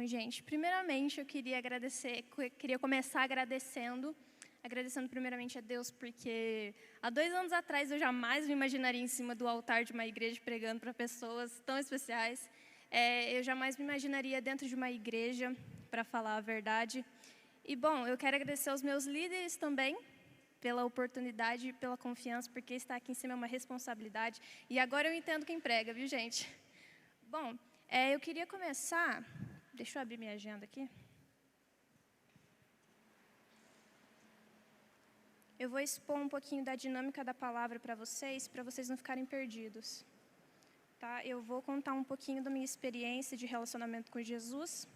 gente, primeiramente eu queria começar agradecendo primeiramente a Deus, porque há 2 anos atrás eu jamais me imaginaria em cima do altar de uma igreja pregando para pessoas tão especiais. Eu jamais me imaginaria dentro de uma igreja para falar a verdade. E, bom, eu quero agradecer aos meus líderes também pela oportunidade e pela confiança, porque estar aqui em cima é uma responsabilidade. E agora eu entendo quem prega, viu, gente? Bom, eu queria começar... Deixa eu abrir minha agenda aqui. Eu vou expor um pouquinho da dinâmica da palavra para vocês não ficarem perdidos. Tá? Eu vou contar um pouquinho da minha experiência de relacionamento com Jesus,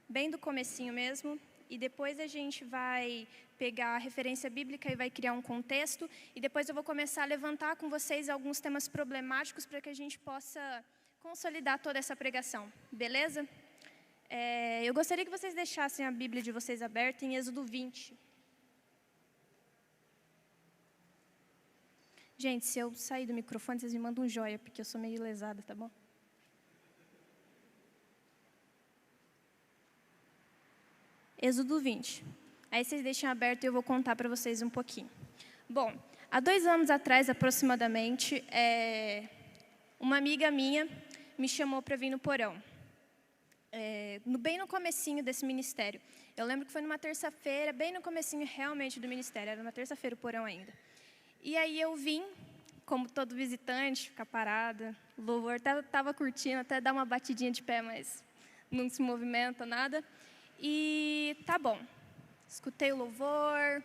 bem do comecinho mesmo, e depois a gente vai pegar a referência bíblica e vai criar um contexto, e depois eu vou começar a levantar com vocês alguns temas problemáticos para que a gente possa consolidar toda essa pregação, beleza? Eu gostaria que vocês deixassem a Bíblia de vocês aberta em Êxodo 20. Gente, se eu sair do microfone, vocês me mandam um joia, porque eu sou meio lesada, tá bom? Êxodo 20. Aí vocês deixem aberto e eu vou contar para vocês um pouquinho. Bom, há 2 anos atrás, aproximadamente, uma amiga minha me chamou para vir no porão. Bem no comecinho desse ministério. Eu lembro que foi numa terça-feira, bem no comecinho realmente do ministério. Era uma terça-feira o porão ainda. E aí eu vim, como todo visitante, ficar parada. O louvor estava curtindo, até dar uma batidinha de pé, mas não se movimenta, nada. E tá bom. Escutei o louvor,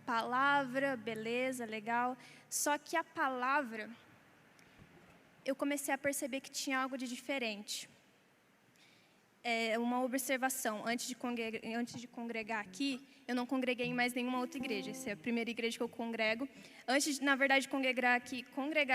palavra, beleza, legal. Só que a palavra, eu comecei a perceber que tinha algo de diferente. Uma observação, antes de congregar aqui, eu não congreguei em mais nenhuma outra igreja. Essa é a primeira igreja que eu congrego. Antes, na verdade, de congregar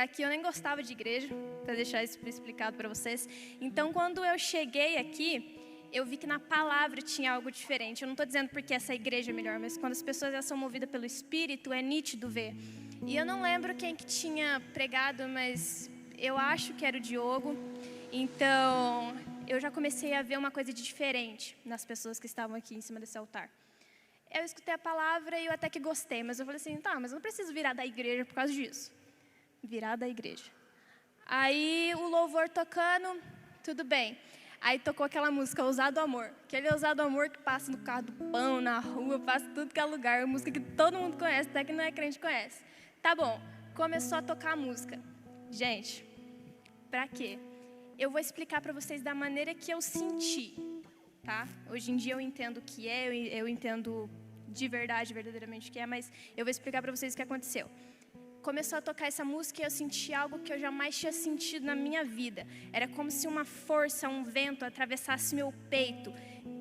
aqui, eu nem gostava de igreja, para deixar isso explicado para vocês. Então, quando eu cheguei aqui, eu vi que na palavra tinha algo diferente. Eu não estou dizendo porque essa igreja é melhor, mas quando as pessoas são movidas pelo Espírito, é nítido ver. E eu não lembro quem que tinha pregado, mas eu acho que era o Diogo. Então, eu já comecei a ver uma coisa de diferente nas pessoas que estavam aqui em cima desse altar. Eu escutei a palavra e eu até que gostei, mas eu falei assim, tá, mas eu não preciso virar da igreja por causa disso. Virar da igreja. Aí, o louvor tocando, tudo bem. Aí tocou aquela música, Ousado Amor. Aquele Ousado Amor que passa no carro do pão, na rua, passa tudo que é lugar. É uma música que todo mundo conhece, até que não é crente conhece. Tá bom, começou a tocar a música. Gente, pra quê? Eu vou explicar para vocês da maneira que eu senti, tá? Hoje em dia eu entendo o que eu entendo de verdade, verdadeiramente o que é, mas eu vou explicar para vocês o que aconteceu. Começou a tocar essa música e eu senti algo que eu jamais tinha sentido na minha vida. Era como se uma força, um vento atravessasse meu peito,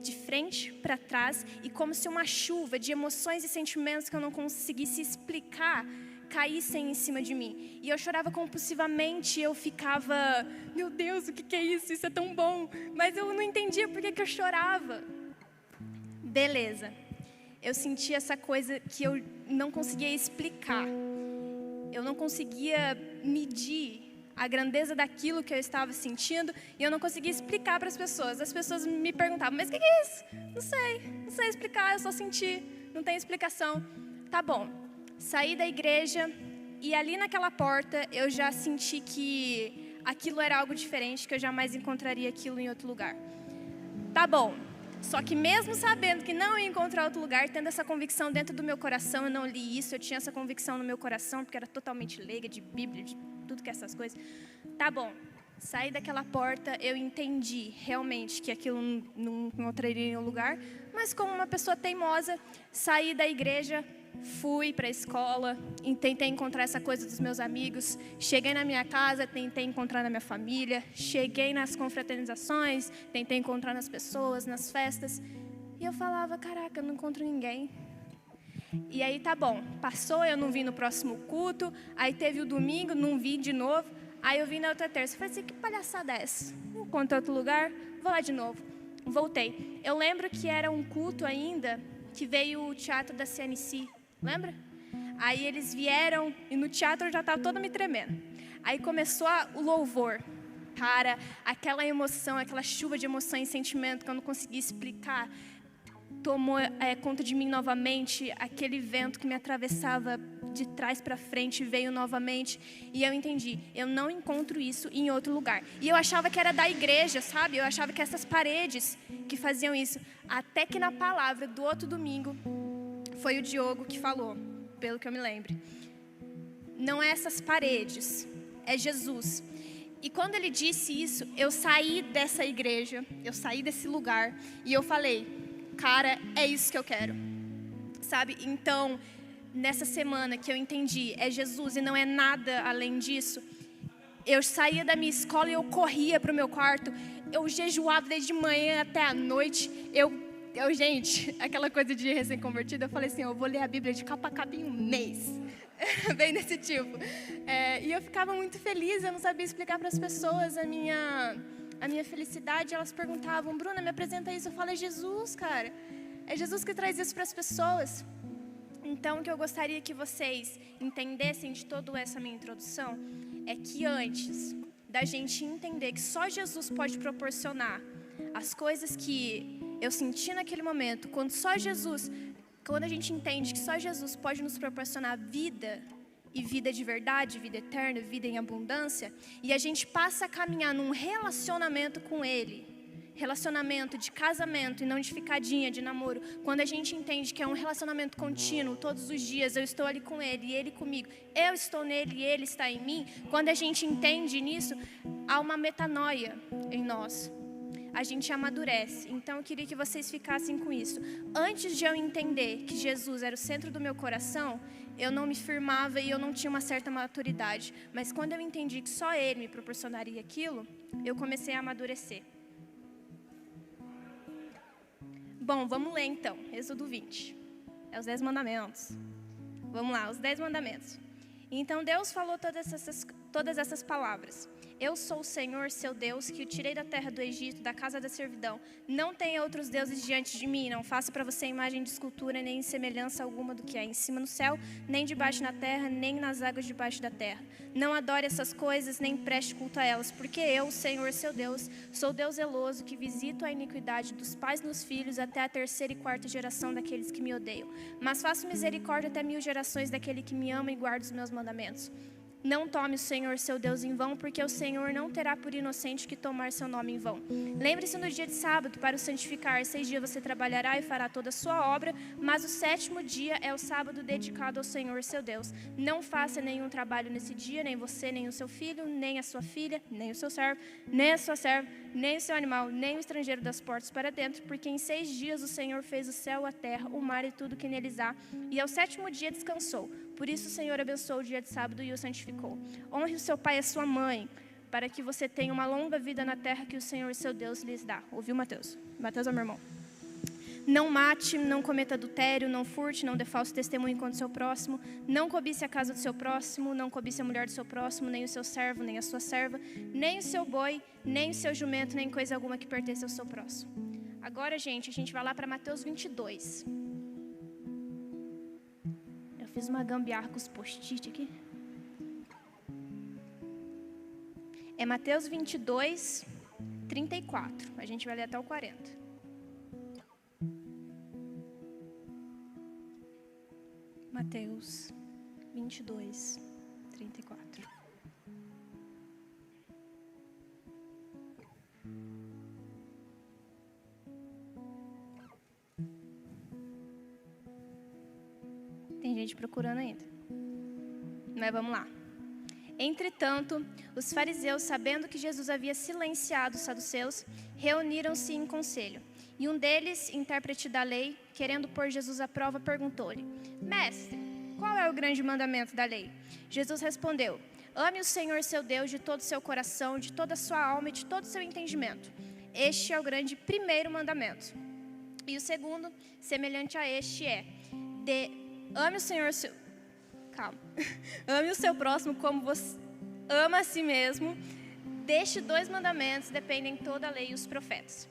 de frente para trás, e como se uma chuva de emoções e sentimentos que eu não conseguisse explicar caíssem em cima de mim. E eu chorava compulsivamente, eu ficava, meu Deus, o que é isso? Isso é tão bom. Mas eu não entendia por que eu chorava. Beleza. Eu sentia essa coisa que eu não conseguia explicar. Eu não conseguia medir a grandeza daquilo que eu estava sentindo e eu não conseguia explicar para as pessoas. As pessoas me perguntavam, mas o que é isso? Não sei explicar, eu só senti, não tem explicação. Tá bom. Saí da igreja e ali naquela porta eu já senti que aquilo era algo diferente, que eu jamais encontraria aquilo em outro lugar. Tá bom, só que mesmo sabendo que não ia encontrar outro lugar, tendo essa convicção dentro do meu coração, eu não li isso, eu tinha essa convicção no meu coração, porque era totalmente leiga de Bíblia, de tudo que é essas coisas. Tá bom, saí daquela porta, eu entendi realmente que aquilo não encontraria em outro lugar, mas como uma pessoa teimosa, saí da igreja, fui para a escola, tentei encontrar essa coisa dos meus amigos, cheguei na minha casa, tentei encontrar na minha família, cheguei nas confraternizações, tentei encontrar nas pessoas, nas festas, e eu falava, caraca, eu não encontro ninguém. E aí tá bom, passou, eu não vim no próximo culto, aí teve o domingo, não vi de novo, aí eu vim na outra terça, falei assim, que palhaçada é essa? Não encontro outro lugar, vou lá de novo. Voltei. Eu lembro que era um culto ainda, que veio o teatro da CNC, lembra? Aí eles vieram e no teatro eu já estava toda me tremendo. Aí começou o louvor. Cara, aquela emoção, aquela chuva de emoção e sentimento que eu não conseguia explicar, tomou conta de mim novamente. Aquele vento que me atravessava de trás para frente veio novamente. E eu entendi, eu não encontro isso em outro lugar. E eu achava que era da igreja, sabe? Eu achava que essas paredes que faziam isso. Até que na palavra do outro domingo, foi o Diogo que falou, pelo que eu me lembro. Não é essas paredes, é Jesus. E quando ele disse isso, eu saí dessa igreja, eu saí desse lugar e eu falei, cara, é isso que eu quero, sabe? Então, nessa semana que eu entendi, é Jesus e não é nada além disso, eu saía da minha escola e eu corria para o meu quarto, eu jejuava desde manhã até a noite, gente, aquela coisa de recém-convertida, eu falei assim, eu vou ler a Bíblia de capa a capa em um mês. Bem desse tipo. E eu ficava muito feliz, eu não sabia explicar para as pessoas a minha felicidade. Elas perguntavam, Bruna, me apresenta isso. Eu falo, é Jesus, cara. É Jesus que traz isso para as pessoas. Então, o que eu gostaria que vocês entendessem de toda essa minha introdução é que antes da gente entender que só Jesus pode proporcionar as coisas que eu senti naquele momento, quando a gente entende que só Jesus pode nos proporcionar vida, e vida de verdade, vida eterna, vida em abundância, e a gente passa a caminhar num relacionamento com Ele, relacionamento de casamento e não de ficadinha, de namoro, quando a gente entende que é um relacionamento contínuo, todos os dias eu estou ali com Ele e Ele comigo, eu estou nele e Ele está em mim, quando a gente entende nisso, há uma metanoia em nós. A gente amadurece. Então eu queria que vocês ficassem com isso. Antes de eu entender que Jesus era o centro do meu coração, eu não me firmava e eu não tinha uma certa maturidade. Mas quando eu entendi que só Ele me proporcionaria aquilo, eu comecei a amadurecer. Bom, vamos ler então, Êxodo 20. É os 10 mandamentos. Vamos lá, os 10 mandamentos. Então Deus falou todas essas palavras. Eu sou o Senhor, seu Deus, que o tirei da terra do Egito, da casa da servidão. Não tenha outros deuses diante de mim. Não faça para você imagem de escultura, nem semelhança alguma do que há em cima no céu, nem debaixo na terra, nem nas águas debaixo da terra. Não adore essas coisas, nem preste culto a elas, porque eu, o Senhor, seu Deus, sou Deus zeloso, que visito a iniquidade dos pais nos filhos até a 3ª e 4ª geração daqueles que me odeiam. Mas faço misericórdia até 1000 gerações daquele que me ama e guarda os meus mandamentos. Não tome o Senhor, seu Deus, em vão, porque o Senhor não terá por inocente que tomar seu nome em vão. Lembre-se no dia de sábado para o santificar. 6 dias você trabalhará e fará toda a sua obra, mas o 7º dia é o sábado dedicado ao Senhor, seu Deus. Não faça nenhum trabalho nesse dia, nem você, nem o seu filho, nem a sua filha, nem o seu servo, nem a sua serva, nem o seu animal, nem o estrangeiro das portas para dentro, porque em 6 dias o Senhor fez o céu, a terra, o mar e tudo que neles há, e ao 7º dia descansou. Por isso o Senhor abençoou o dia de sábado e o santificou. Honre o seu pai e a sua mãe, para que você tenha uma longa vida na terra que o Senhor, seu Deus, lhes dá. Ouviu, Mateus? Mateus é meu irmão. Não mate, não cometa adultério, não furte, não dê falso testemunho contra o seu próximo, não cobice a casa do seu próximo, não cobice a mulher do seu próximo, nem o seu servo, nem a sua serva, nem o seu boi, nem o seu jumento, nem coisa alguma que pertence ao seu próximo. Agora, gente, a gente vai lá para Mateus 22. Eu fiz uma gambiarra com os post-it aqui. É Mateus 22, 34. A gente vai ler até o 40. Mateus 22, 34. Tem gente procurando ainda. Mas vamos lá. Entretanto, os fariseus, sabendo que Jesus havia silenciado os saduceus, reuniram-se em conselho. E um deles, intérprete da lei, querendo pôr Jesus à prova, perguntou-lhe: Mestre, qual é o grande mandamento da lei? Jesus respondeu: Ame o Senhor seu Deus de todo o seu coração, de toda a sua alma e de todo o seu entendimento. Este é o grande primeiro mandamento. E o segundo, semelhante a este, ame o Senhor seu... Calma. Ame o seu próximo como você ama a si mesmo. Destes 2 mandamentos dependem toda a lei e os profetas.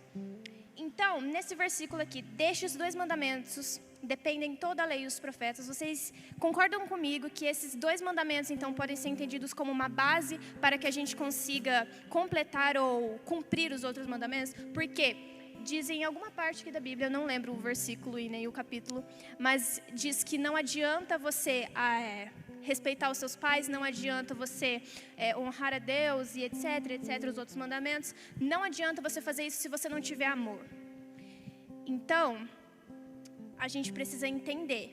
Então, nesse versículo aqui, destes 2 mandamentos dependem toda a lei e os profetas. Vocês concordam comigo que esses 2 mandamentos, então, podem ser entendidos como uma base para que a gente consiga completar ou cumprir os outros mandamentos? Porque dizem em alguma parte aqui da Bíblia, eu não lembro o versículo e nem o capítulo, mas diz que não adianta você respeitar os seus pais, não adianta você honrar a Deus e etc, os outros mandamentos. Não adianta você fazer isso se você não tiver amor. Então, a gente precisa entender.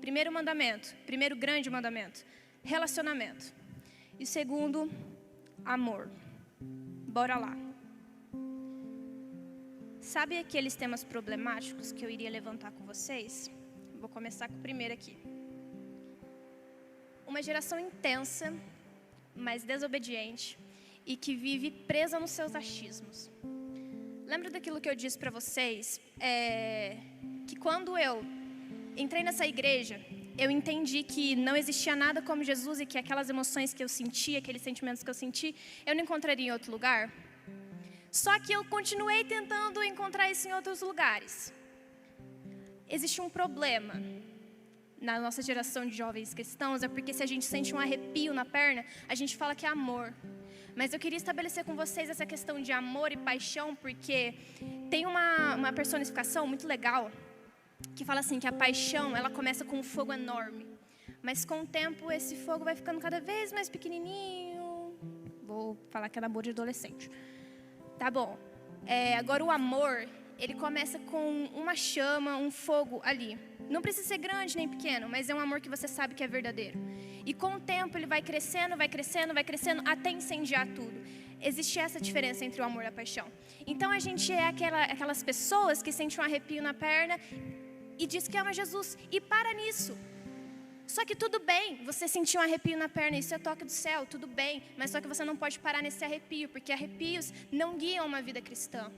Primeiro mandamento, primeiro grande mandamento, relacionamento. E segundo, amor. Bora lá. Sabe aqueles temas problemáticos que eu iria levantar com vocês? Vou começar com o primeiro aqui. Uma geração intensa, mas desobediente e que vive presa nos seus achismos. Lembra daquilo que eu disse para vocês? Que quando eu entrei nessa igreja, eu entendi que não existia nada como Jesus e que aquelas emoções que eu senti, aqueles sentimentos que eu senti, eu não encontraria em outro lugar. Só que eu continuei tentando encontrar isso em outros lugares. Existe um problema na nossa geração de jovens cristãos, é porque se a gente sente um arrepio na perna, a gente fala que é amor. Mas eu queria estabelecer com vocês essa questão de amor e paixão, porque tem uma personificação muito legal, que fala assim, que a paixão, ela começa com um fogo enorme. Mas com o tempo, esse fogo vai ficando cada vez mais pequenininho. Vou falar que é namoro de adolescente. Tá bom. Agora o amor, ele começa com uma chama, um fogo ali. Não precisa ser grande nem pequeno, mas é um amor que você sabe que é verdadeiro. E com o tempo ele vai crescendo, até incendiar tudo. Existe essa diferença entre o amor e a paixão. Então a gente é aquelas pessoas que sentem um arrepio na perna e diz que ama Jesus e para nisso. Só que tudo bem, você sentiu um arrepio na perna, isso é toque do céu, tudo bem. Mas só que você não pode parar nesse arrepio, porque arrepios não guiam uma vida cristã.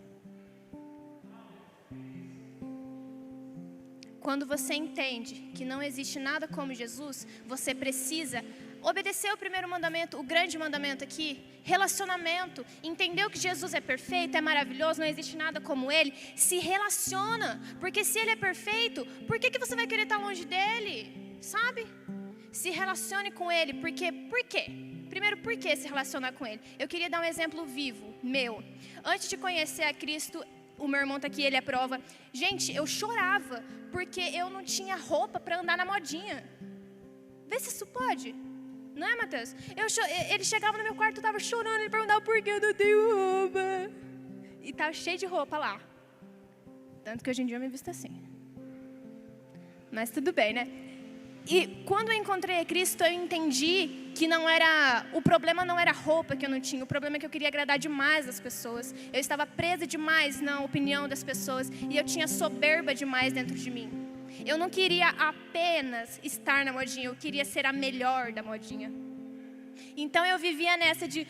Quando você entende que não existe nada como Jesus, você precisa obedecer o primeiro mandamento, o grande mandamento aqui, relacionamento. Entendeu que Jesus é perfeito, é maravilhoso, não existe nada como Ele. Se relaciona, porque se Ele é perfeito, por que você vai querer estar longe dEle? Sabe? Se relacione com Ele, por quê? Primeiro, por que se relacionar com Ele? Eu queria dar um exemplo vivo, meu. Antes de conhecer a Cristo, o meu irmão está aqui, ele é prova. Gente, eu chorava porque eu não tinha roupa para andar na modinha. Vê se isso pode. Não é, Matheus? Ele chegava no meu quarto, eu estava chorando, ele perguntava por que eu não tenho roupa. E estava cheio de roupa lá. Tanto que hoje em dia eu me visto assim. Mas tudo bem, né? E quando eu encontrei a Cristo, eu entendi que o problema não era a roupa que eu não tinha, o problema é que eu queria agradar demais as pessoas. Eu estava presa demais na opinião das pessoas e eu tinha soberba demais dentro de mim. Eu não queria apenas estar na modinha, eu queria ser a melhor da modinha. Então eu vivia nessa de,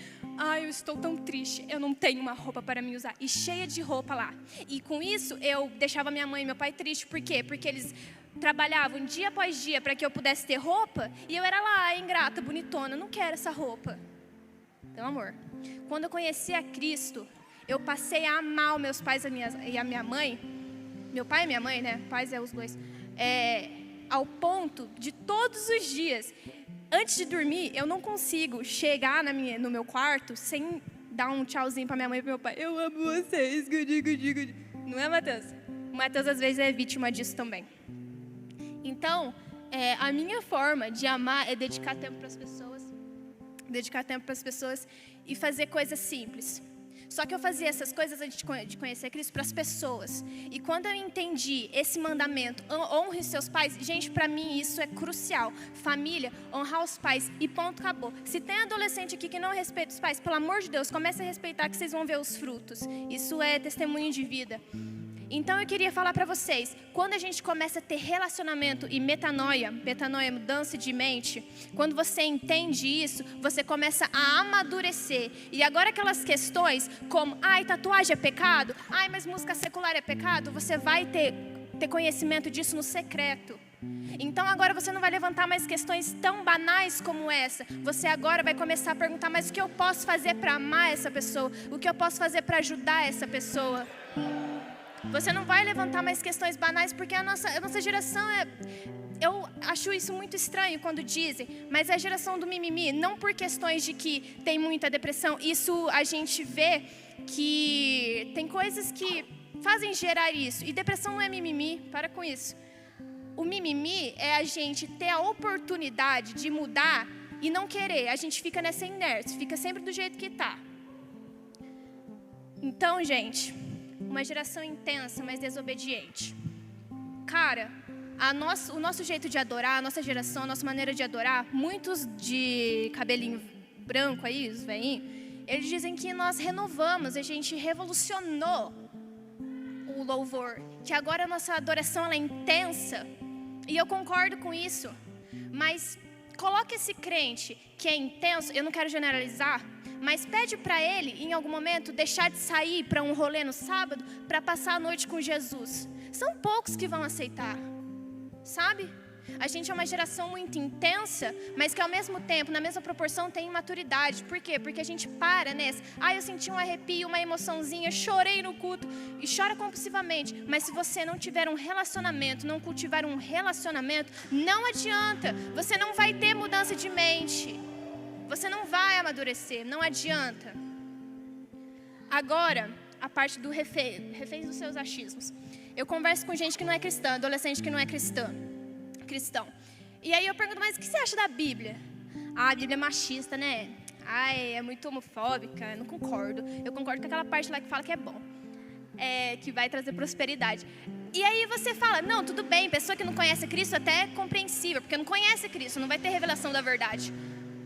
eu estou tão triste, eu não tenho uma roupa para me usar, e cheia de roupa lá. E com isso eu deixava minha mãe e meu pai tristes, por quê? Porque eles trabalhavam dia após dia para que eu pudesse ter roupa, e eu era lá, ingrata, bonitona, não quero essa roupa. Então, amor, quando eu conheci a Cristo, eu passei a amar os meus pais e a minha mãe, meu pai e minha mãe, né, pais é os dois, ao ponto de todos os dias, antes de dormir, eu não consigo chegar no meu quarto sem dar um tchauzinho para minha mãe e para meu pai. Eu amo vocês, gudi. Não é, Matheus? O Matheus às vezes é vítima disso também. Então, a minha forma de amar é dedicar tempo para as pessoas e fazer coisas simples. Só que eu fazia essas coisas antes de conhecer Cristo para as pessoas. E quando eu entendi esse mandamento, honre seus pais, gente, para mim isso é crucial. Família, honrar os pais e ponto, acabou. Se tem adolescente aqui que não respeita os pais, pelo amor de Deus, comece a respeitar que vocês vão ver os frutos. Isso é testemunho de vida. Então eu queria falar para vocês, quando a gente começa a ter relacionamento e metanoia é mudança de mente, quando você entende isso, você começa a amadurecer. E agora aquelas questões como, tatuagem é pecado? Mas música secular é pecado? Você vai ter conhecimento disso no secreto. Então agora você não vai levantar mais questões tão banais como essa. Você agora vai começar a perguntar, mas o que eu posso fazer para amar essa pessoa? O que eu posso fazer para ajudar essa pessoa? Você não vai levantar mais questões banais, porque a nossa geração eu acho isso muito estranho quando dizem, mas é a geração do mimimi, não por questões de que tem muita depressão. Isso a gente vê que tem coisas que fazem gerar isso. E depressão não é mimimi, para com isso. O mimimi é a gente ter a oportunidade de mudar e não querer. A gente fica nessa inércia, fica sempre do jeito que está. Então, gente, uma geração intensa, mas desobediente. Cara, o nosso jeito de adorar, a nossa geração, a nossa maneira de adorar, muitos de cabelinho branco aí, os velhinhos, eles dizem que nós renovamos, a gente revolucionou o louvor, que agora a nossa adoração ela é intensa, e eu concordo com isso, mas coloca esse crente que é intenso, eu não quero generalizar, mas pede para ele, em algum momento, deixar de sair para um rolê no sábado, para passar a noite com Jesus. São poucos que vão aceitar, sabe? A gente é uma geração muito intensa, mas que ao mesmo tempo, na mesma proporção, tem imaturidade. Por quê? Porque a gente para nessa. Eu senti um arrepio, uma emoçãozinha, chorei no culto e chora compulsivamente. Mas se você não tiver um relacionamento, não cultivar um relacionamento, não adianta. Você não vai ter mudança de mente. Você não vai amadurecer, não adianta. Agora, a parte do reféns dos seus achismos. Eu converso com gente que não é cristã, adolescente que não é cristão. E aí eu pergunto, mas o que você acha da Bíblia? A Bíblia é machista, né? É muito homofóbica, eu não concordo. Eu concordo com aquela parte lá que fala que é bom, que vai trazer prosperidade. E aí você fala, não, tudo bem, pessoa que não conhece Cristo até é compreensível, porque não conhece Cristo, não vai ter revelação da verdade.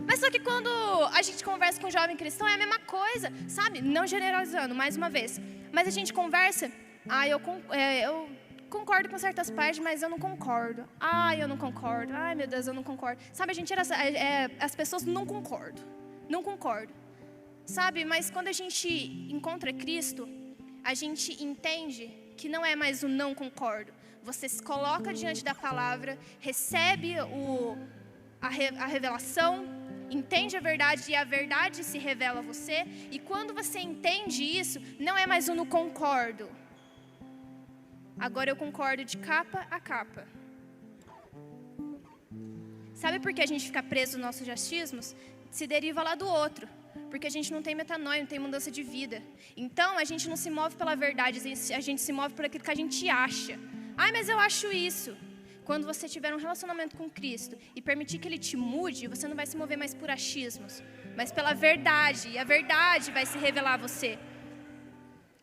Mas só que quando a gente conversa com um jovem cristão é a mesma coisa, sabe? Não generalizando, mais uma vez. Mas a gente conversa, eu concordo com certas partes, mas eu não concordo. Eu não concordo. Meu Deus, eu não concordo. Sabe, a gente as pessoas não concordam. Não concordo. Sabe, mas quando a gente encontra Cristo, a gente entende que não é mais o não concordo. Você se coloca diante da palavra, recebe a revelação, entende a verdade e a verdade se revela a você. E quando você entende isso, não é mais o não concordo. Agora eu concordo de capa a capa. Sabe por que a gente fica preso nos nossos achismos? Se deriva lá do outro. Porque a gente não tem metanoia, não tem mudança de vida. Então a gente não se move pela verdade, a gente se move por aquilo que a gente acha. Mas eu acho isso. Quando você tiver um relacionamento com Cristo e permitir que Ele te mude, você não vai se mover mais por achismos, mas pela verdade. E a verdade vai se revelar a você.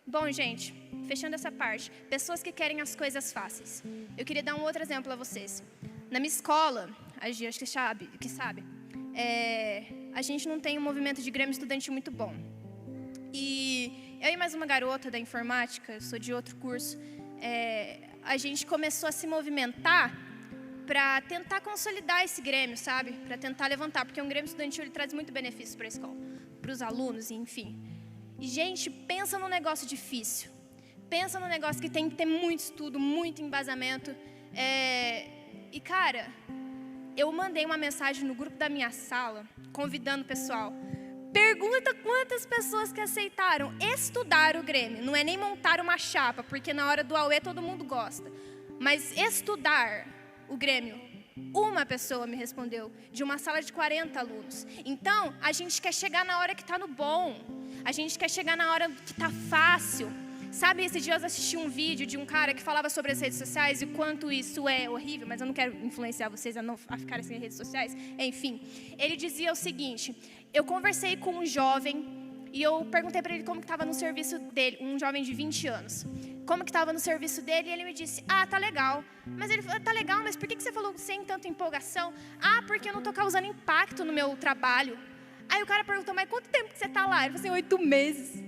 Bom, gente, fechando essa parte, pessoas que querem as coisas fáceis. Eu queria dar um outro exemplo a vocês. Na minha escola, a Gia, acho que sabe, a gente não tem um movimento de grêmio estudantil muito bom. E eu e mais uma garota da informática, eu sou de outro curso, a gente começou a se movimentar para tentar consolidar esse grêmio, sabe? Para tentar levantar, porque um grêmio estudantil ele traz muito benefício para a escola, para os alunos, enfim. E, gente, pensa num negócio difícil. Pensa num negócio que tem que ter muito estudo, muito embasamento. E, cara, eu mandei uma mensagem no grupo da minha sala, convidando o pessoal. Pergunta quantas pessoas que aceitaram estudar o Grêmio. Não é nem montar uma chapa, porque na hora do AUE todo mundo gosta. Mas estudar o Grêmio, uma pessoa me respondeu, de uma sala de 40 alunos. Então, a gente quer chegar na hora que está no bom. A gente quer chegar na hora que está fácil. Sabe, esses dias eu assisti um vídeo de um cara que falava sobre as redes sociais e o quanto isso é horrível, mas eu não quero influenciar vocês a ficarem sem redes sociais. Enfim, ele dizia o seguinte, eu conversei com um jovem e eu perguntei para ele como que estava no serviço dele, um jovem de 20 anos. Como que estava no serviço dele e ele me disse, tá legal. Mas ele falou, tá legal, mas por que você falou sem tanta empolgação? Porque eu não estou causando impacto no meu trabalho. Aí o cara perguntou, mas quanto tempo que você está lá? Ele falou assim, 8 meses.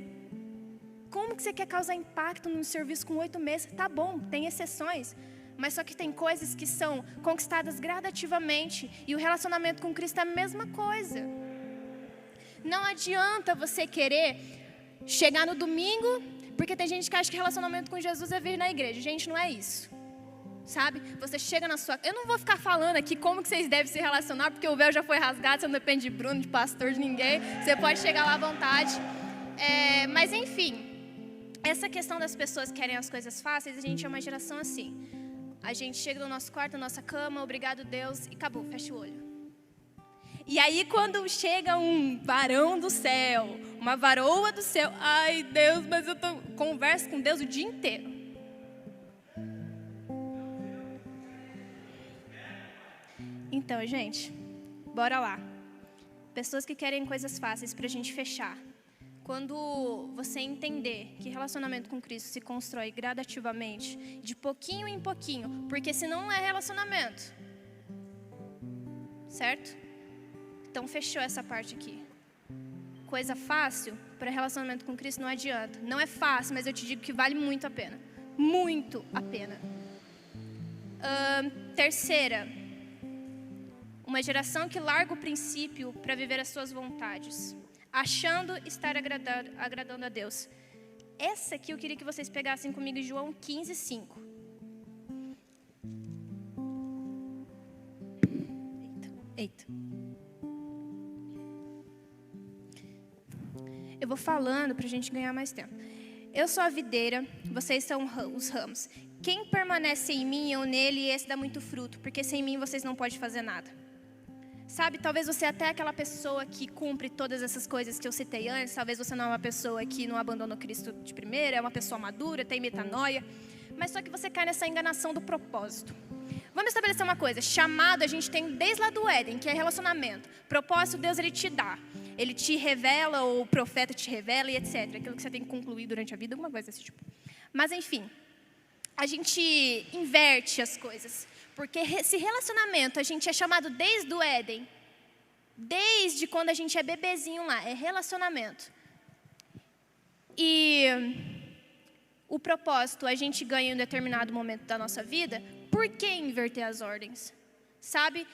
Como que você quer causar impacto num serviço com 8 meses? Tá bom, tem exceções. Mas só que tem coisas que são conquistadas gradativamente. E o relacionamento com Cristo é a mesma coisa. Não adianta você querer chegar no domingo, porque tem gente que acha que relacionamento com Jesus é vir na igreja. Gente, não é isso. Sabe? Você chega na sua... Eu não vou ficar falando aqui como que vocês devem se relacionar, porque o véu já foi rasgado, você não depende de Bruno, de pastor, de ninguém. Você pode chegar lá à vontade. Mas enfim... essa questão das pessoas que querem as coisas fáceis, a gente é uma geração assim. A gente chega no nosso quarto, na nossa cama, obrigado Deus, e acabou, fecha o olho. E aí quando chega um varão do céu, uma varoa do céu, ai Deus, mas eu converso com Deus o dia inteiro. Então, gente, bora lá. Pessoas que querem coisas fáceis pra gente fechar. Quando você entender que relacionamento com Cristo se constrói gradativamente, de pouquinho em pouquinho, porque senão não é relacionamento. Certo? Então, fechou essa parte aqui. Coisa fácil para relacionamento com Cristo não adianta. Não é fácil, mas eu te digo que vale muito a pena. Muito a pena. Terceira, uma geração que larga o princípio para viver as suas vontades, achando estar agradando a Deus. Essa aqui eu queria que vocês pegassem comigo em João 15:5. Eita. Eu vou falando para a gente ganhar mais tempo. Eu sou a videira, vocês são os ramos. Quem permanece em mim, eu nele, esse dá muito fruto, porque sem mim vocês não podem fazer nada. Sabe, talvez você até é aquela pessoa que cumpre todas essas coisas que eu citei antes. Talvez você não é uma pessoa que não abandonou Cristo de primeira, é uma pessoa madura, tem metanoia. Mas só que você cai nessa enganação do propósito. Vamos estabelecer uma coisa. Chamado a gente tem desde lá do Éden, que é relacionamento. Propósito, Deus ele te dá. Ele te revela, ou o profeta te revela e etc. Aquilo que você tem que concluir durante a vida, alguma coisa desse tipo. Mas enfim, a gente inverte as coisas. Porque esse relacionamento, a gente é chamado desde o Éden. Desde quando a gente é bebezinho lá, é relacionamento. E o propósito a gente ganha em um determinado momento da nossa vida. Por que inverter as ordens? Sabe?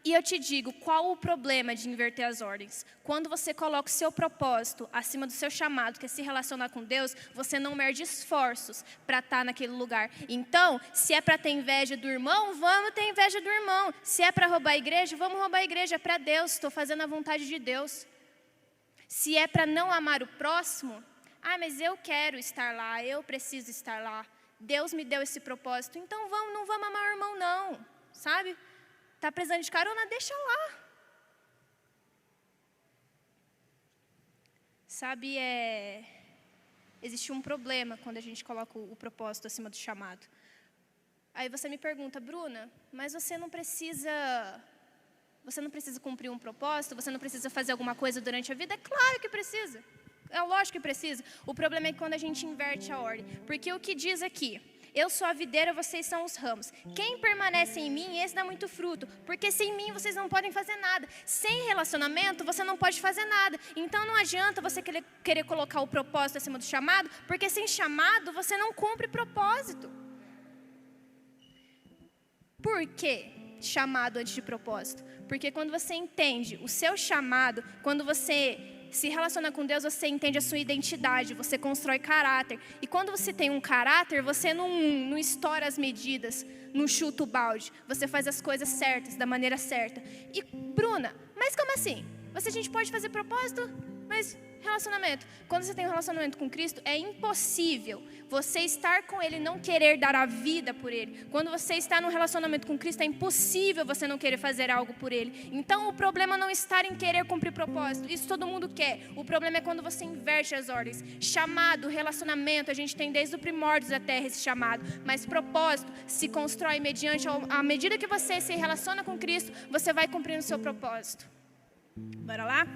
E eu te digo, qual o problema de inverter as ordens? Quando você coloca o seu propósito acima do seu chamado, que é se relacionar com Deus, você não mede esforços para estar naquele lugar. Então, se é para ter inveja do irmão, vamos ter inveja do irmão. Se é para roubar a igreja, vamos roubar a igreja. É para Deus, estou fazendo a vontade de Deus. Se é para não amar o próximo, mas eu quero estar lá, eu preciso estar lá. Deus me deu esse propósito, então não vamos amar o irmão não, sabe? Está precisando de carona? Deixa lá. Sabe, existe um problema quando a gente coloca o propósito acima do chamado. Aí você me pergunta, Bruna, mas você não precisa cumprir um propósito? Você não precisa fazer alguma coisa durante a vida? É claro que precisa. É lógico que precisa. O problema é quando a gente inverte a ordem. Porque o que diz aqui? Eu sou a videira, vocês são os ramos. Quem permanece em mim, esse dá muito fruto. Porque sem mim vocês não podem fazer nada. Sem relacionamento, você não pode fazer nada. Então não adianta você querer colocar o propósito acima do chamado, porque sem chamado você não cumpre propósito. Por quê? Chamado antes de propósito. Porque quando você entende o seu chamado, quando você se relaciona com Deus, você entende a sua identidade, você constrói caráter. E quando você tem um caráter, você não estoura as medidas, não chuta o balde. Você faz as coisas certas, da maneira certa. E, Bruna, mas como assim? A gente pode fazer propósito, mas relacionamento. Quando você tem um relacionamento com Cristo, é impossível você estar com Ele e não querer dar a vida por Ele. Quando você está num relacionamento com Cristo, é impossível você não querer fazer algo por Ele. Então, o problema não está em querer cumprir propósito. Isso todo mundo quer. O problema é quando você inverte as ordens. Chamado, relacionamento, a gente tem desde o primórdio da terra esse chamado. Mas propósito se constrói mediante, à medida que você se relaciona com Cristo, você vai cumprindo o seu propósito. Bora lá?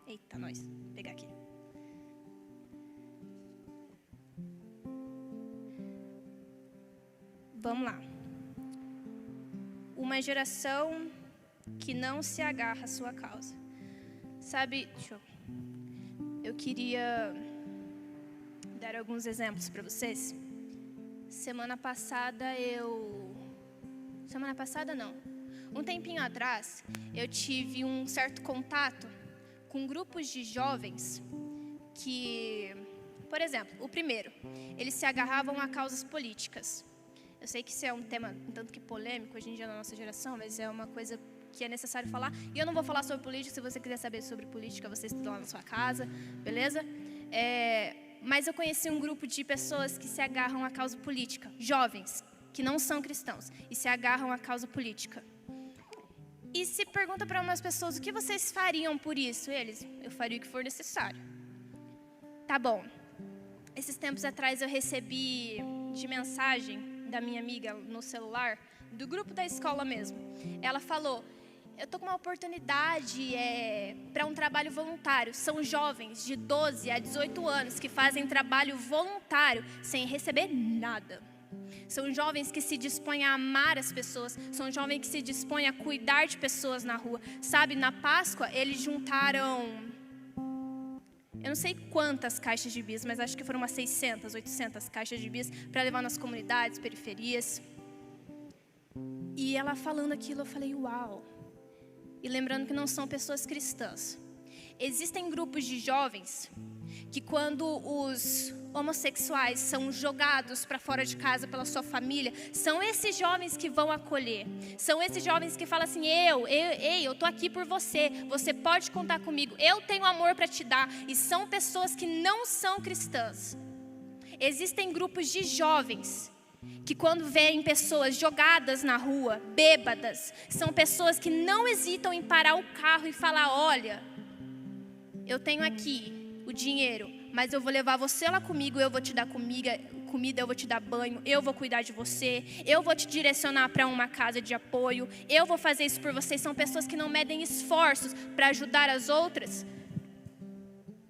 Eita, nós. Vou pegar aqui. Vamos lá. Uma geração que não se agarra à sua causa. Sabe, eu queria dar alguns exemplos para vocês. Semana passada não. Um tempinho atrás, eu tive um certo contato com grupos de jovens que, por exemplo, o primeiro, eles se agarravam a causas políticas. Eu sei que isso é um tema um tanto que polêmico hoje em dia na nossa geração, mas é uma coisa que é necessário falar. E eu não vou falar sobre política, se você quiser saber sobre política, você estuda lá na sua casa, beleza? Mas eu conheci um grupo de pessoas que se agarram à causa política, jovens, que não são cristãos, e se agarram à causa política. E se pergunta para umas pessoas, o que vocês fariam por isso? Eles, eu faria o que for necessário. Tá bom. Esses tempos atrás eu recebi de mensagem da minha amiga no celular, do grupo da escola mesmo. Ela falou, eu tô com uma oportunidade para um trabalho voluntário. São jovens de 12 a 18 anos que fazem trabalho voluntário sem receber nada. São jovens que se dispõem a amar as pessoas. São jovens que se dispõem a cuidar de pessoas na rua. Sabe, na Páscoa eles juntaram, eu não sei quantas caixas de bis, mas acho que foram umas 600, 800 caixas de bis para levar nas comunidades, periferias. E ela falando aquilo, eu falei, uau. E lembrando que não são pessoas cristãs. Existem grupos de jovens que quando os homossexuais são jogados para fora de casa pela sua família, são esses jovens que vão acolher. São esses jovens que falam assim, eu tô aqui por você, você pode contar comigo, eu tenho amor para te dar. E são pessoas que não são cristãs. Existem grupos de jovens que quando veem pessoas jogadas na rua, bêbadas, são pessoas que não hesitam em parar o carro e falar, olha, eu tenho aqui o dinheiro, mas eu vou levar você lá comigo, eu vou te dar comida, eu vou te dar banho, eu vou cuidar de você, eu vou te direcionar para uma casa de apoio, eu vou fazer isso por você. São pessoas que não medem esforços para ajudar as outras.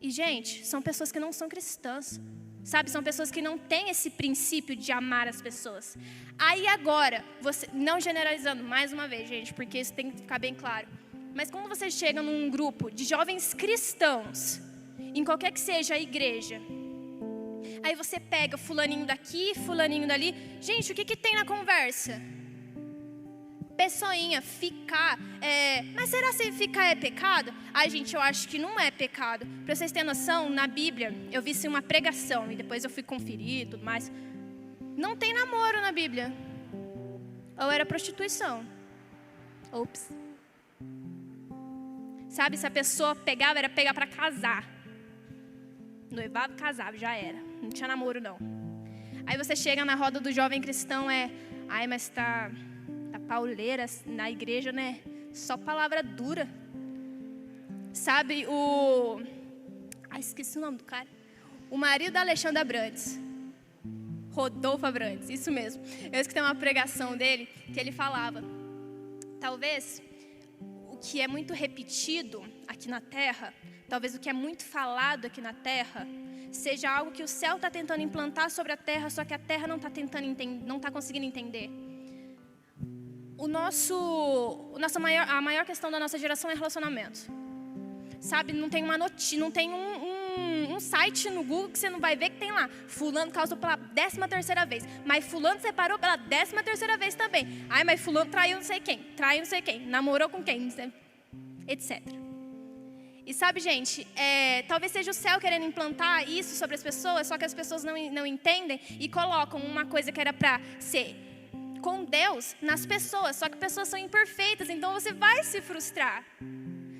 E, gente, são pessoas que não são cristãs. Sabe, são pessoas que não têm esse princípio de amar as pessoas. Aí agora, você, não generalizando mais uma vez, gente, porque isso tem que ficar bem claro. Mas como você chega num grupo de jovens cristãos, em qualquer que seja a igreja, aí você pega fulaninho daqui, fulaninho dali. Gente, o que tem na conversa? Pessoinha, ficar, mas será que ficar é pecado? Ai, gente, eu acho que não é pecado. Para vocês terem noção, na Bíblia, eu vi uma pregação, e depois eu fui conferir e tudo mais. Não tem namoro na Bíblia. Ou era prostituição. Ops. Sabe, se a pessoa pegava, era pegar para casar. Noivava, casava, já era. Não tinha namoro, não. Aí você chega na roda do jovem cristão, ai, mas tá pauleira na igreja, né? Só palavra dura. Sabe, esqueci o nome do cara. O marido da Alexandra Abrantes. Rodolfo Abrantes, isso mesmo. Eu escutei uma pregação dele, que ele falava, talvez o que é muito repetido aqui na terra, talvez o que é muito falado aqui na terra, seja algo que o céu está tentando implantar sobre a terra, só que a terra não está conseguindo entender. A maior questão da nossa geração é relacionamento. Sabe, não tem uma notícia, não tem um site no Google que você não vai ver que tem lá, fulano casou pela 13ª vez, mas fulano separou pela 13ª vez também. Ai, mas fulano traiu não sei quem, namorou com quem, etc. E sabe, gente, talvez seja o céu querendo implantar isso sobre as pessoas, só que as pessoas não entendem e colocam uma coisa que era para ser com Deus nas pessoas, só que pessoas são imperfeitas, então você vai se frustrar.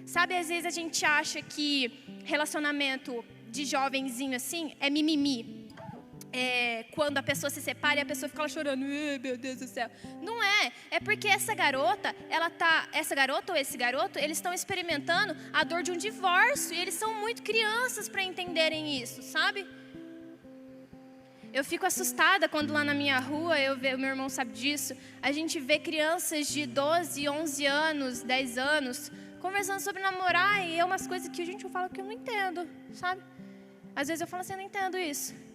Sabe, às vezes a gente acha que relacionamento de jovenzinho assim é mimimi. Quando a pessoa se separa e a pessoa fica lá chorando, meu Deus do céu. Não é porque essa garota ou esse garoto, eles estão experimentando a dor de um divórcio e eles são muito crianças para entenderem isso, sabe? Eu fico assustada quando lá na minha rua, meu irmão sabe disso, a gente vê crianças de 12, 11 anos, 10 anos, conversando sobre namorar, e é umas coisas que, gente, eu falo que eu não entendo, sabe? Às vezes eu falo assim, eu não entendo isso.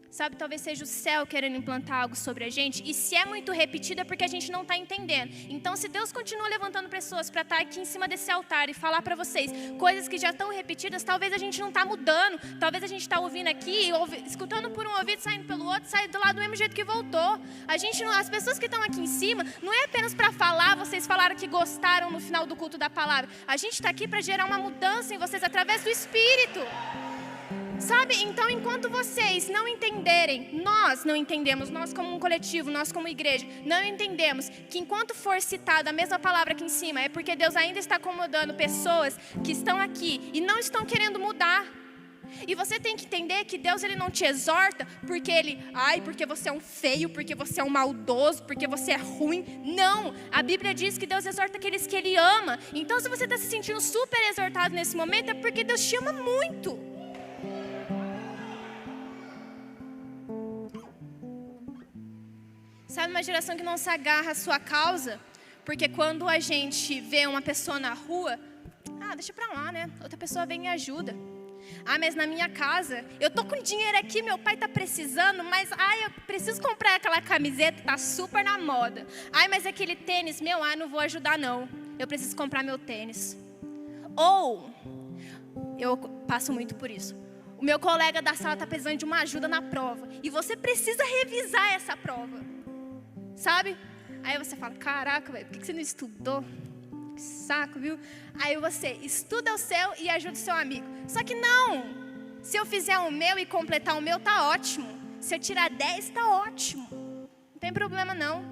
Sabe, talvez seja o céu querendo implantar algo sobre a gente. E se é muito repetido é porque a gente não está entendendo. Então, se Deus continua levantando pessoas para estar aqui em cima desse altar e falar para vocês coisas que já estão repetidas, talvez a gente não está mudando. Talvez a gente está ouvindo aqui, escutando por um ouvido, saindo pelo outro, saindo do lado do mesmo jeito que voltou. As pessoas que estão aqui em cima, não é apenas para falar, vocês falaram que gostaram no final do culto da palavra. A gente está aqui para gerar uma mudança em vocês através do Espírito. Sabe, então enquanto vocês não entenderem, nós não entendemos, nós como um coletivo, nós como igreja, não entendemos que enquanto for citada a mesma palavra aqui em cima, é porque Deus ainda está acomodando pessoas que estão aqui e não estão querendo mudar. E você tem que entender que Deus ele não te exorta porque porque você é um feio, porque você é um maldoso, porque você é ruim. Não, a Bíblia diz que Deus exorta aqueles que Ele ama. Então se você está se sentindo super exortado nesse momento, é porque Deus te ama muito. Sabe, uma geração que não se agarra à sua causa, porque quando a gente vê uma pessoa na rua, deixa pra lá, né? Outra pessoa vem e ajuda. Mas na minha casa, eu tô com dinheiro aqui, meu pai tá precisando, mas eu preciso comprar aquela camiseta, tá super na moda. Mas aquele tênis meu, não vou ajudar não. Eu preciso comprar meu tênis. Ou, eu passo muito por isso. O meu colega da sala tá precisando de uma ajuda na prova. E você precisa revisar essa prova. Sabe? Aí você fala, caraca, velho, por que você não estudou? Que saco, viu? Aí você estuda o seu e ajuda o seu amigo. Só que não. Se eu fizer o meu e completar o meu, tá ótimo. Se eu tirar 10, tá ótimo. Não tem problema não.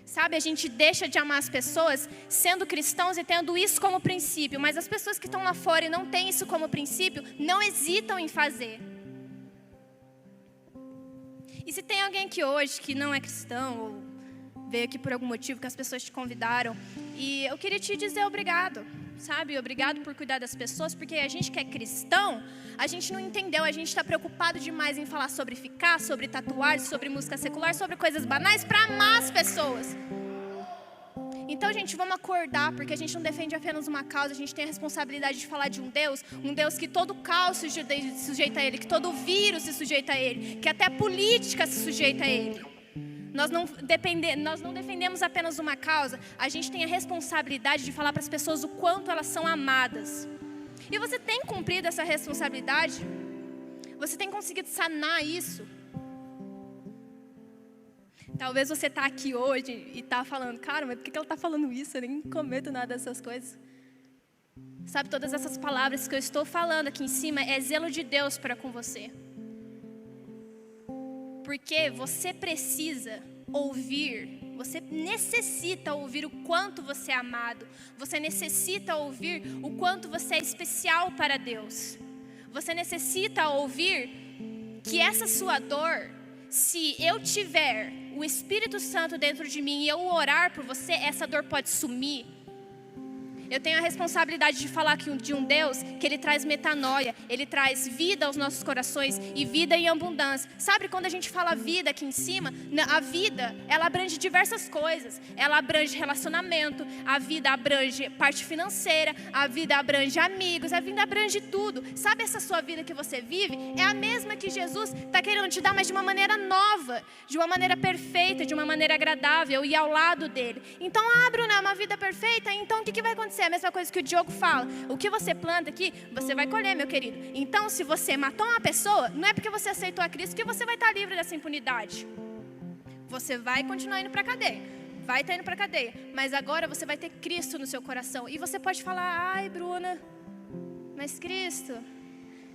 Sabe, a gente deixa de amar as pessoas sendo cristãos e tendo isso como princípio. Mas as pessoas que estão lá fora e não têm isso como princípio, não hesitam em fazer. E se tem alguém aqui hoje que não é cristão, ou veio aqui por algum motivo que as pessoas te convidaram, e eu queria te dizer obrigado, sabe? Obrigado por cuidar das pessoas, porque a gente que é cristão, a gente não entendeu, a gente está preocupado demais em falar sobre ficar, sobre tatuagem, sobre música secular, sobre coisas banais para amar as pessoas. Então, gente, vamos acordar, porque a gente não defende apenas uma causa, a gente tem a responsabilidade de falar de um Deus que todo caos se sujeita a Ele, que todo vírus se sujeita a Ele, que até a política se sujeita a Ele. Nós não defendemos apenas uma causa, a gente tem a responsabilidade de falar para as pessoas o quanto elas são amadas. E você tem cumprido essa responsabilidade? Você tem conseguido sanar isso? Talvez você está aqui hoje e está falando, cara, mas por que ela está falando isso? Eu nem cometo nada dessas coisas. Sabe, todas essas palavras que eu estou falando aqui em cima é zelo de Deus para com você. Porque você precisa ouvir, você necessita ouvir o quanto você é amado. Você necessita ouvir o quanto você é especial para Deus. Você necessita ouvir que essa sua dor, se eu tiver o Espírito Santo dentro de mim e eu orar por você, essa dor pode sumir. Eu tenho a responsabilidade de falar de um Deus que Ele traz metanoia, Ele traz vida aos nossos corações e vida em abundância. Sabe, quando a gente fala vida aqui em cima, a vida, ela abrange diversas coisas. Ela abrange relacionamento, a vida abrange parte financeira, a vida abrange amigos, a vida abrange tudo. Sabe, essa sua vida que você vive é a mesma que Jesus está querendo te dar, mas de uma maneira nova, de uma maneira perfeita, de uma maneira agradável e ao lado dele. Então, Bruna, é uma vida perfeita, então o que vai acontecer? É a mesma coisa que o Diogo fala. O que você planta aqui, você vai colher, meu querido. Então, se você matou uma pessoa, não é porque você aceitou a Cristo que você vai estar livre dessa impunidade. Você vai continuar indo para a cadeia. Vai estar indo para a cadeia. Mas agora você vai ter Cristo no seu coração. E você pode falar, Bruna, mas Cristo...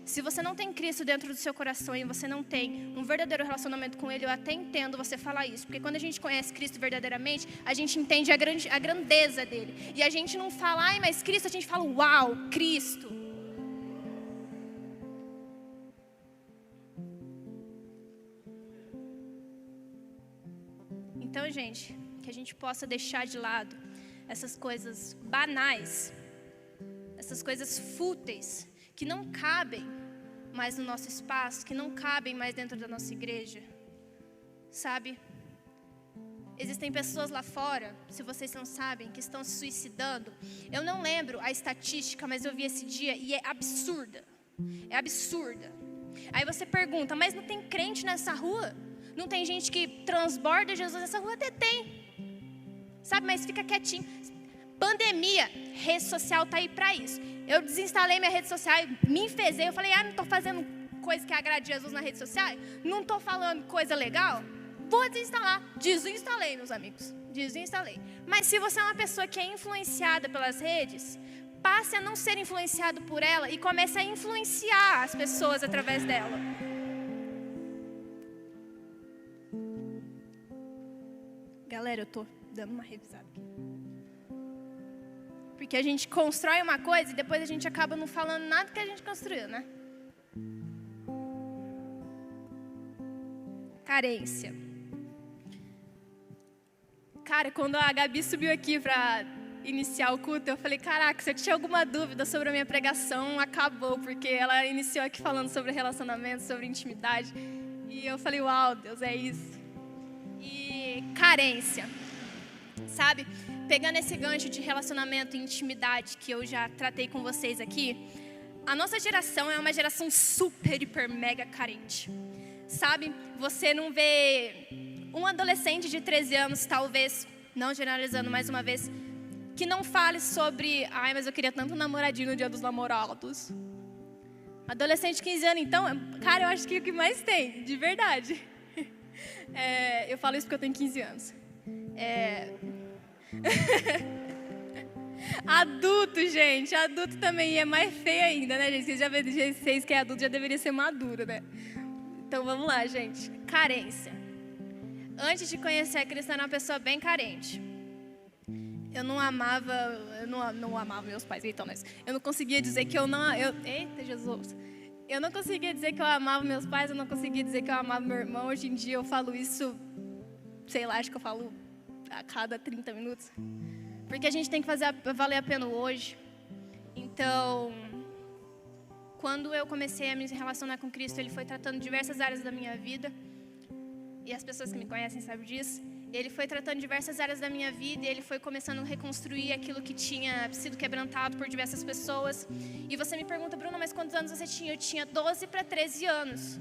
Se você não tem Cristo dentro do seu coração e você não tem um verdadeiro relacionamento com Ele, eu até entendo você falar isso. Porque quando a gente conhece Cristo verdadeiramente, a gente entende a grandeza dEle. E a gente não fala, mas Cristo, a gente fala, uau, Cristo. Então, gente, que a gente possa deixar de lado essas coisas banais, essas coisas fúteis, que não cabem mais no nosso espaço, que não cabem mais dentro da nossa igreja, sabe? Existem pessoas lá fora, se vocês não sabem, que estão se suicidando. Eu não lembro a estatística, mas eu vi esse dia e é absurda. É absurda. Aí você pergunta, mas não tem crente nessa rua? Não tem gente que transborda Jesus nessa rua? Até tem. Sabe, mas fica quietinho. Pandemia, rede social tá aí para isso. Eu desinstalei minha rede social, me enfezei, eu falei, não estou fazendo coisa que agrade Jesus na rede social? Não estou falando coisa legal? Vou desinstalar. Desinstalei, meus amigos, desinstalei. Mas se você é uma pessoa que é influenciada pelas redes, passe a não ser influenciado por ela e comece a influenciar as pessoas através dela. Galera, eu estou dando uma revisada aqui. Porque a gente constrói uma coisa e depois a gente acaba não falando nada que a gente construiu, né? Carência. Cara, quando a Gabi subiu aqui para iniciar o culto, eu falei, caraca, se eu tinha alguma dúvida sobre a minha pregação, acabou, porque ela iniciou aqui falando sobre relacionamento, sobre intimidade. E eu falei, uau, Deus, é isso. E carência, sabe? Pegando esse gancho de relacionamento e intimidade que eu já tratei com vocês aqui, a nossa geração é uma geração super, hiper, mega carente. Sabe? Você não vê um adolescente de 13 anos, talvez, não generalizando mais uma vez, que não fale sobre, ai, mas eu queria tanto um namoradinho no dia dos namorados. Adolescente de 15 anos, então, cara, eu acho que é o que mais tem, de verdade. Eu falo isso porque eu tenho 15 anos. Adulto, gente, adulto também é mais feio ainda, né, gente? Vocês que é adulto já deveria ser maduro, né? Então vamos lá, gente. Carência. Antes de conhecer a Cristo, eu era uma pessoa bem carente. Eu não amava meus pais, então, mas eu não conseguia dizer que eita, Jesus. Eu não conseguia dizer que eu amava meus pais, eu não conseguia dizer que eu amava meu irmão. Hoje em dia eu falo isso, sei lá, acho que eu falo a cada 30 minutos. Porque a gente tem que fazer valer a pena hoje. Então, quando eu comecei a me relacionar com Cristo, Ele foi tratando diversas áreas da minha vida. E as pessoas que me conhecem sabem disso. Ele foi tratando diversas áreas da minha vida e Ele foi começando a reconstruir aquilo que tinha sido quebrantado por diversas pessoas. E você me pergunta, Bruna, mas quantos anos você tinha? Eu tinha 12 para 13 anos.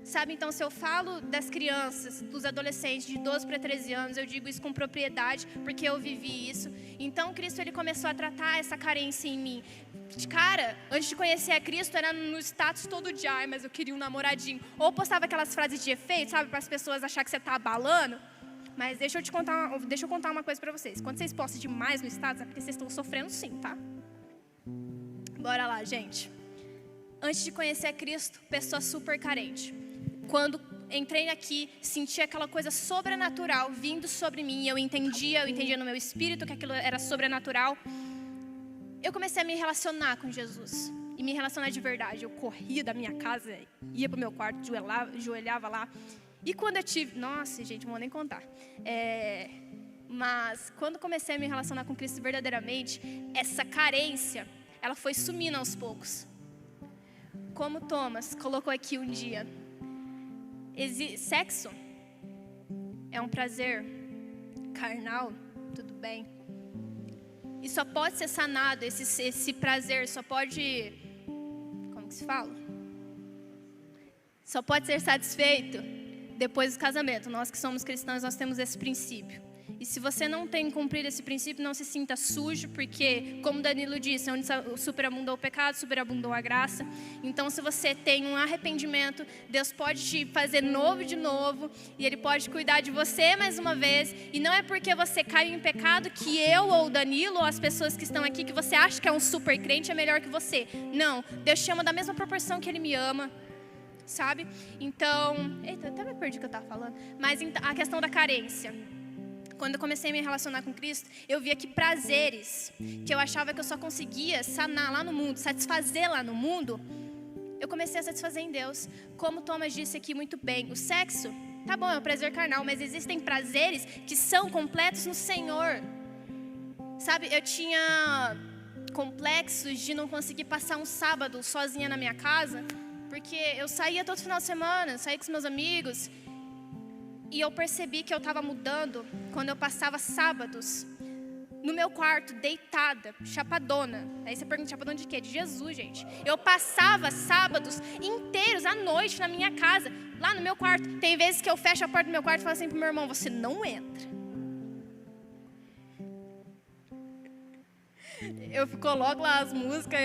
Sabe, então, se eu falo das crianças, dos adolescentes de 12 para 13 anos, eu digo isso com propriedade, porque eu vivi isso. Então, Cristo, Ele começou a tratar essa carência em mim. Cara, antes de conhecer a Cristo, era no status todo dia, ai, mas eu queria um namoradinho. Ou postava aquelas frases de efeito, sabe, para as pessoas acharem que você está abalando. Mas deixa eu contar uma coisa para vocês. Quando vocês postam demais no status, é porque vocês estão sofrendo sim, tá? Bora lá, gente. Antes de conhecer a Cristo, pessoa super carente. Quando entrei aqui, senti aquela coisa sobrenatural vindo sobre mim. Eu entendia no meu espírito que aquilo era sobrenatural. Eu comecei a me relacionar com Jesus. E me relacionar de verdade. Eu corria da minha casa, ia para o meu quarto, ajoelhava lá. E quando eu tive... Nossa, gente, não vou nem contar. Mas quando comecei a me relacionar com Cristo verdadeiramente, essa carência, ela foi sumindo aos poucos. Como Thomas colocou aqui um dia... Sexo é um prazer carnal, tudo bem. E só pode ser sanado, esse prazer só pode, como que se fala? Só pode ser satisfeito depois do casamento. Nós que somos cristãos, nós temos esse princípio. E se você não tem cumprido esse princípio, não se sinta sujo, porque, como Danilo disse, onde superabundou o pecado, superabundou a graça. Então, se você tem um arrependimento, Deus pode te fazer novo de novo, e Ele pode cuidar de você mais uma vez. E não é porque você caiu em pecado que eu ou o Danilo, ou as pessoas que estão aqui, que você acha que é um super crente, é melhor que você. Não, Deus te ama da mesma proporção que Ele me ama, sabe? Então, eita, eu até me perdi o que eu estava falando. Mas a questão da carência. Quando eu comecei a me relacionar com Cristo, eu via que prazeres que eu achava que eu só conseguia sanar lá no mundo, satisfazer lá no mundo, eu comecei a satisfazer em Deus. Como Thomas disse aqui muito bem, o sexo, tá bom, é um prazer carnal, mas existem prazeres que são completos no Senhor. Sabe, eu tinha complexos de não conseguir passar um sábado sozinha na minha casa, porque eu saía todo final de semana, saía com os meus amigos. E eu percebi que eu estava mudando quando eu passava sábados no meu quarto, deitada, chapadona. Aí você pergunta, chapadona de quê? De Jesus, gente. Eu passava sábados inteiros, à noite, na minha casa, lá no meu quarto. Tem vezes que eu fecho a porta do meu quarto e falo assim pro meu irmão, você não entra. Eu coloco lá as músicas,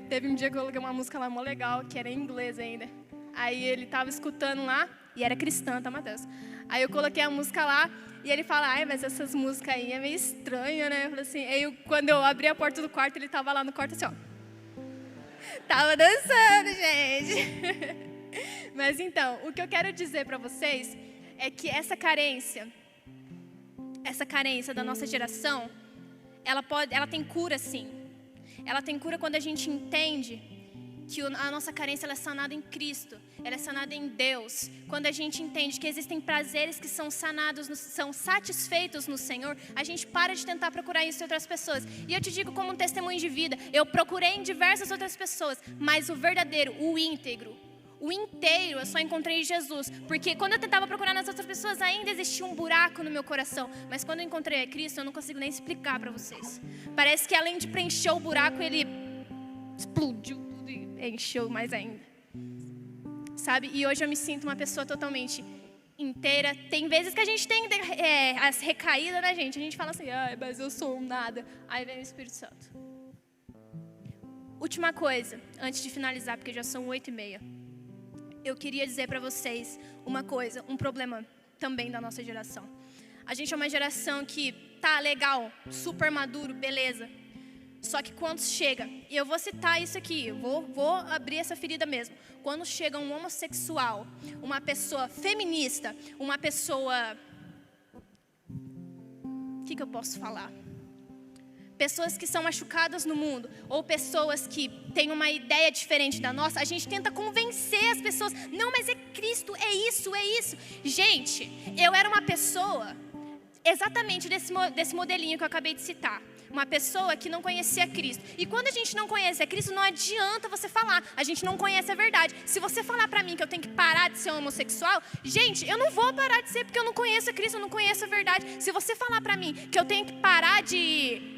teve um dia que eu coloquei uma música lá mó legal, que era em inglês ainda. Aí ele estava escutando lá, e era cristã, tá, Matheus? Aí eu coloquei a música lá, e ele fala, ai, mas essas músicas aí é meio estranha, né? Eu falei assim, quando eu abri a porta do quarto, ele estava lá no quarto assim, ó. Tava dançando, gente. Mas então, o que eu quero dizer para vocês é que essa carência da nossa geração, ela tem cura sim. Ela tem cura quando a gente entende que a nossa carência ela é sanada em Cristo, ela é sanada em Deus. Quando a gente entende que existem prazeres que são sanados, são satisfeitos no Senhor, a gente para de tentar procurar isso em outras pessoas. E eu te digo como um testemunho de vida, eu procurei em diversas outras pessoas, mas o verdadeiro, o íntegro, o inteiro eu só encontrei em Jesus. Porque quando eu tentava procurar nas outras pessoas, ainda existia um buraco no meu coração. Mas quando eu encontrei a Cristo, eu não consigo nem explicar para vocês. Parece que além de preencher o buraco, Ele explodiu tudo e encheu mais ainda. Sabe? E hoje eu me sinto uma pessoa totalmente inteira. Tem vezes que a gente tem as recaídas da gente. A gente fala assim, mas eu sou um nada. Aí vem o Espírito Santo. Última coisa, antes de finalizar, porque já são 8h30. Eu queria dizer para vocês uma coisa, um problema também da nossa geração. A gente é uma geração que tá legal, super maduro, beleza. Só que quando chega, e eu vou citar isso aqui, vou abrir essa ferida mesmo. Quando chega um homossexual, uma pessoa feminista, uma pessoa... O que eu posso falar? Pessoas que são machucadas no mundo, ou pessoas que têm uma ideia diferente da nossa, a gente tenta convencer as pessoas, não, mas é Cristo, é isso, é isso. Gente, eu era uma pessoa, exatamente desse modelinho que eu acabei de citar, uma pessoa que não conhecia Cristo. E quando a gente não conhece a Cristo, não adianta você falar, a gente não conhece a verdade. Se você falar pra mim que eu tenho que parar de ser homossexual, gente, eu não vou parar de ser porque eu não conheço a Cristo, eu não conheço a verdade. Se você falar pra mim que eu tenho que parar de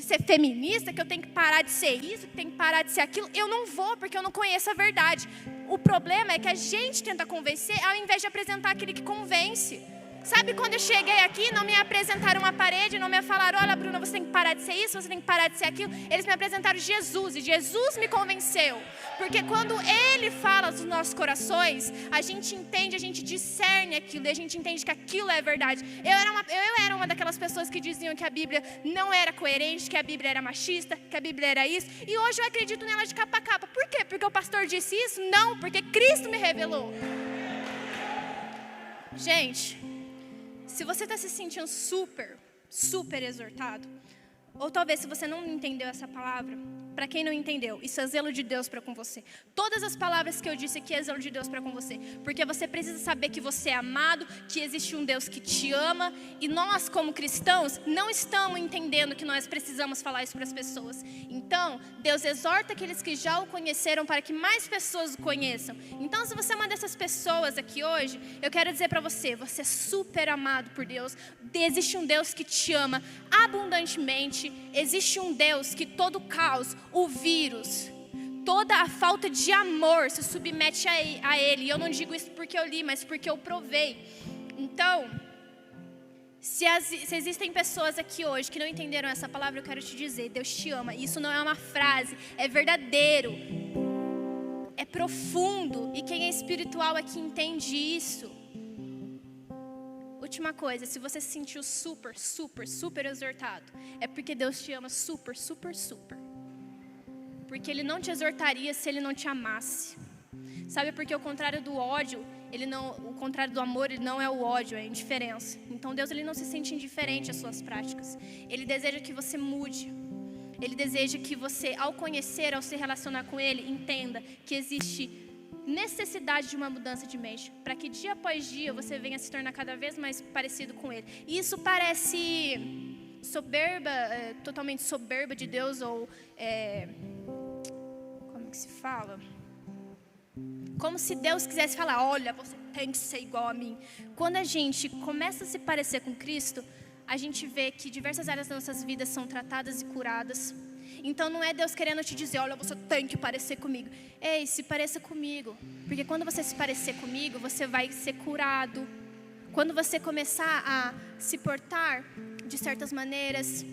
ser feminista, que eu tenho que parar de ser isso, que tenho que parar de ser aquilo, eu não vou, porque eu não conheço a verdade. O problema é que a gente tenta convencer ao invés de apresentar aquele que convence. Sabe quando eu cheguei aqui, não me apresentaram uma parede, não me falaram, olha Bruna, você tem que parar de ser isso, você tem que parar de ser aquilo. Eles me apresentaram Jesus, e Jesus me convenceu. Porque quando Ele fala aos nossos corações, a gente entende, a gente discerne aquilo, e a gente entende que aquilo é verdade. Eu era uma daquelas pessoas que diziam que a Bíblia não era coerente, que a Bíblia era machista, que a Bíblia era isso. E hoje eu acredito nela de capa a capa. Por quê? Porque o pastor disse isso? Não, porque Cristo me revelou. Gente... Se você está se sentindo super exortado, ou talvez se você não entendeu essa palavra, para quem não entendeu, isso é zelo de Deus para com você. Todas as palavras que eu disse aqui é zelo de Deus para com você, porque você precisa saber que você é amado, que existe um Deus que te ama, e nós como cristãos não estamos entendendo que nós precisamos falar isso para as pessoas. Então, Deus exorta aqueles que já o conheceram para que mais pessoas o conheçam. Então, se você é uma dessas pessoas aqui hoje, eu quero dizer para você, você é super amado por Deus, existe um Deus que te ama abundantemente, existe um Deus que todo o caos, o vírus, toda a falta de amor se submete a Ele. E eu não digo isso porque eu li, mas porque eu provei. Então, se existem pessoas aqui hoje que não entenderam essa palavra, eu quero te dizer, Deus te ama. Isso não é uma frase, é verdadeiro, é profundo. E quem é espiritual aqui entende isso. Última coisa, se você se sentiu super exortado, é porque Deus te ama super. Porque Ele não te exortaria se Ele não te amasse. Sabe, porque o contrário do ódio, o contrário do amor, ele não é o ódio, é a indiferença. Então Deus, Ele não se sente indiferente às suas práticas. Ele deseja que você mude. Ele deseja que você, ao conhecer, ao se relacionar com Ele, entenda que existe necessidade de uma mudança de mente, para que dia após dia você venha se tornar cada vez mais parecido com Ele. E isso parece soberba, totalmente soberba de Deus, ou como que se fala? Como se Deus quisesse falar, olha, você tem que ser igual a mim. Quando a gente começa a se parecer com Cristo, a gente vê que diversas áreas das nossas vidas são tratadas e curadas. Então não é Deus querendo te dizer, olha, você tem que parecer comigo. Ei, se pareça comigo. Porque quando você se parecer comigo, você vai ser curado. Quando você começar a se portar de certas maneiras,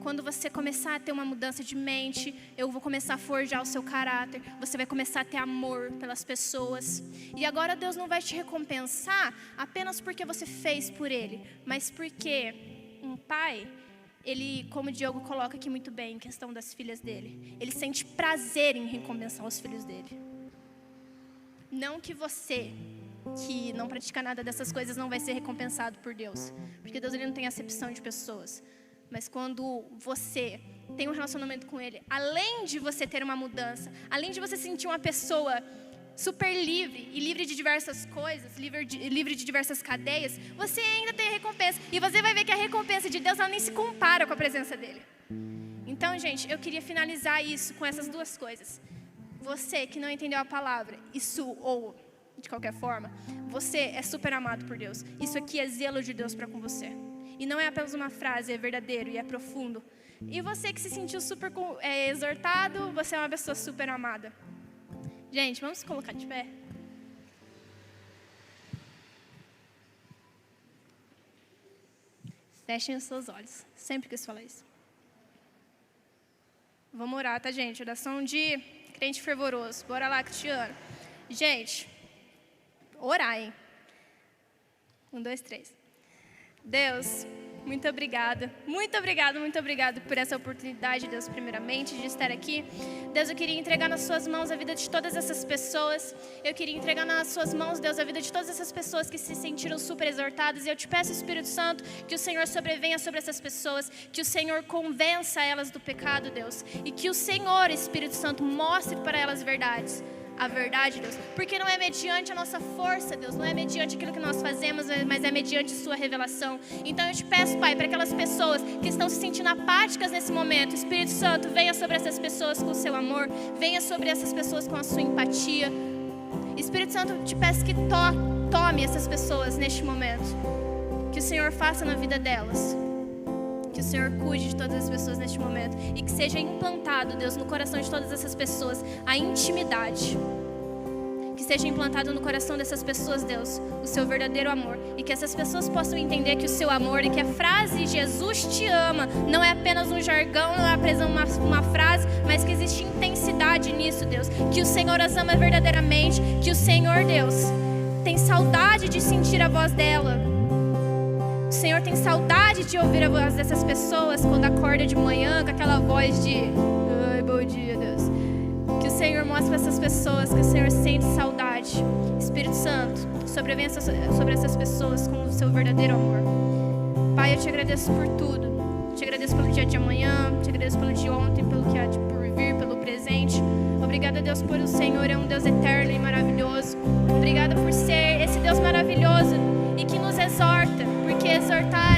quando você começar a ter uma mudança de mente, eu vou começar a forjar o seu caráter. Você vai começar a ter amor pelas pessoas. E agora Deus não vai te recompensar apenas porque você fez por Ele, mas porque um pai, ele, como o Diogo coloca aqui muito bem, em questão das filhas dele, ele sente prazer em recompensar os filhos dele. Não que você, que não pratica nada dessas coisas, não vai ser recompensado por Deus. Porque Deus, Ele não tem acepção de pessoas. Mas quando você tem um relacionamento com Ele, além de você ter uma mudança, além de você sentir uma pessoa super livre e livre de diversas coisas, livre de diversas cadeias, você ainda tem a recompensa. E você vai ver que a recompensa de Deus ela nem se compara com a presença dEle. Então, gente, eu queria finalizar isso com essas duas coisas. Você que não entendeu a palavra, isso ou de qualquer forma, você é super amado por Deus. Isso aqui é zelo de Deus para com você. E não é apenas uma frase, é verdadeiro e é profundo. E você que se sentiu super exortado, você é uma pessoa super amada. Gente, vamos se colocar de pé? Fechem os seus olhos. Sempre quis falar isso. Vamos orar, tá, gente? Oração de crente fervoroso. Bora lá, Cristiano. Gente, orar, hein? 1, 2, 3. Deus, muito obrigada. Muito obrigado, muito obrigado por essa oportunidade, Deus, primeiramente, de estar aqui. Deus, eu queria entregar nas suas mãos a vida de todas essas pessoas. Eu queria entregar nas suas mãos, Deus, a vida de todas essas pessoas que se sentiram super exortadas. E eu te peço, Espírito Santo, que o Senhor sobrevenha sobre essas pessoas, que o Senhor convença elas do pecado, Deus. E que o Senhor, Espírito Santo, mostre para elas verdades. A verdade, Deus, porque não é mediante a nossa força, Deus, não é mediante aquilo que nós fazemos, mas é mediante sua revelação. Então eu te peço, Pai, para aquelas pessoas que estão se sentindo apáticas nesse momento, Espírito Santo, venha sobre essas pessoas com o seu amor, venha sobre essas pessoas com a sua empatia. Espírito Santo, eu te peço que tome essas pessoas neste momento, que o Senhor faça na vida delas, que o Senhor cuide de todas as pessoas neste momento e que seja implantado, Deus, no coração de todas essas pessoas a intimidade. Que seja implantado no coração dessas pessoas, Deus, o seu verdadeiro amor. E que essas pessoas possam entender que o seu amor e que a frase Jesus te ama não é apenas um jargão, não é apenas uma frase, mas que existe intensidade nisso, Deus. Que o Senhor as ama verdadeiramente, que o Senhor, Deus, tem saudade de sentir a voz dela. O Senhor tem saudade de ouvir a voz dessas pessoas quando acorda de manhã com aquela voz de ai, bom dia, Deus. Que o Senhor mostre para essas pessoas que o Senhor sente saudade. Espírito Santo, sobrevenha sobre essas pessoas com o seu verdadeiro amor. Pai, eu te agradeço por tudo. Te agradeço pelo dia de amanhã, te agradeço pelo de ontem, pelo que há de por vir, pelo presente. Obrigada, Deus, por o Senhor é um Deus eterno e maravilhoso. Obrigada por ser esse Deus maravilhoso e que nos exorta, porque exortar